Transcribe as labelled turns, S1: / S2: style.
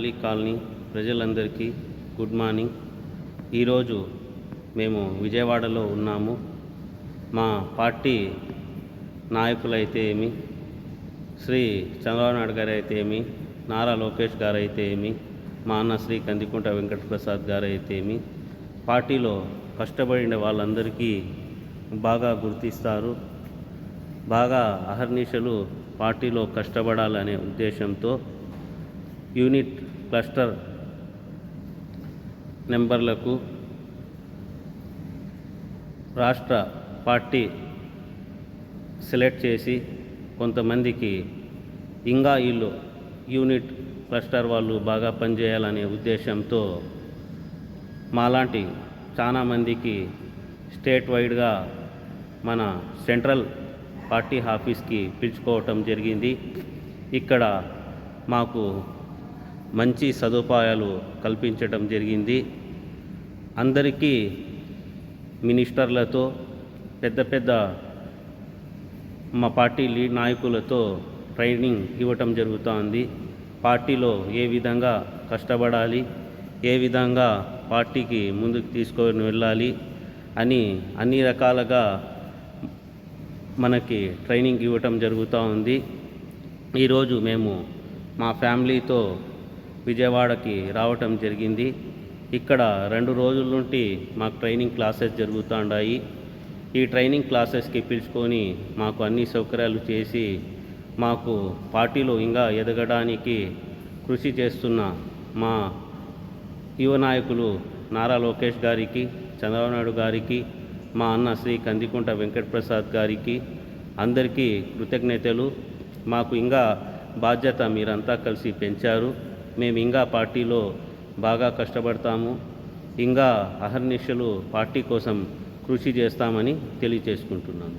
S1: మీనావళి colony ప్రజలందరికీ good morning. ఈరోజు మేము విజయవాడలో ఉన్నాము. మా పార్టీ నాయకులైతే ఏమి, శ్రీ చంద్రబాబు నాయుడు గారు అయితే ఏమి, నారా లోకేష్ గారు అయితే ఏమి, మా అన్న శ్రీ కందికుంట వెంకటప్రసాద్ గారు అయితే ఏమి, పార్టీలో కష్టపడిన వాళ్ళందరికీ బాగా గుర్తిస్తారు. బాగా అహర్నిశలు పార్టీలో కష్టపడాలనే ఉద్దేశంతో యూనిట్ క్లస్టర్ నెంబర్లకు రాష్ట్ర పార్టీ సెలెక్ట్ చేసి కొంతమందికి ఇంకా వీళ్ళు యూనిట్ క్లస్టర్ వాళ్ళు బాగా పనిచేయాలనే ఉద్దేశంతో మాలాంటి చాలామందికి స్టేట్ వైడ్గా మన సెంట్రల్ పార్టీ ఆఫీస్కి పిలుచుకోవటం జరిగింది. ఇక్కడ మాకు మంచి సదుపాయాలు కల్పించటం జరిగింది. అందరికీ మినిస్టర్లతో పెద్ద పెద్ద మా పార్టీ లీడ్ నాయకులతో ట్రైనింగ్ ఇవ్వటం జరుగుతోంది. పార్టీలో ఏ విధంగా కష్టపడాలి, ఏ విధంగా పార్టీకి ముందుకు తీసుకొని వెళ్ళాలి అని అన్ని రకాలుగా మనకి ట్రైనింగ్ ఇవ్వటం జరుగుతూ ఉంది. ఈరోజు మేము మా ఫ్యామిలీతో విజయవాడకి రావటం జరిగింది. ఇక్కడ 2 రోజుల నుండి మాకు ట్రైనింగ్ క్లాసెస్ జరుగుతున్నాయి. ఈ ట్రైనింగ్ క్లాసెస్కి పిలుచుకొని మాకు అన్ని సౌకర్యాలు చేసి మాకు పార్టీలో ఇంకా ఎదగడానికి కృషి చేస్తున్న మా యువ నాయకులు నారా లోకేష్ గారికి, చంద్రబాబు నాయుడు గారికి, మా అన్న శ్రీ కందికుంట వెంకటప్రసాద్ గారికి అందరికీ కృతజ్ఞతలు. మాకు ఇంకా బాధ్యత మీరంతా కలిసి పెంచారు. మేము ఇంకా పార్టీలో బాగా కష్టపడతాము, ఇంకా అహర్నిశలు పార్టీ కోసం కృషి చేస్తామని తెలియచేసుకుంటున్నాను.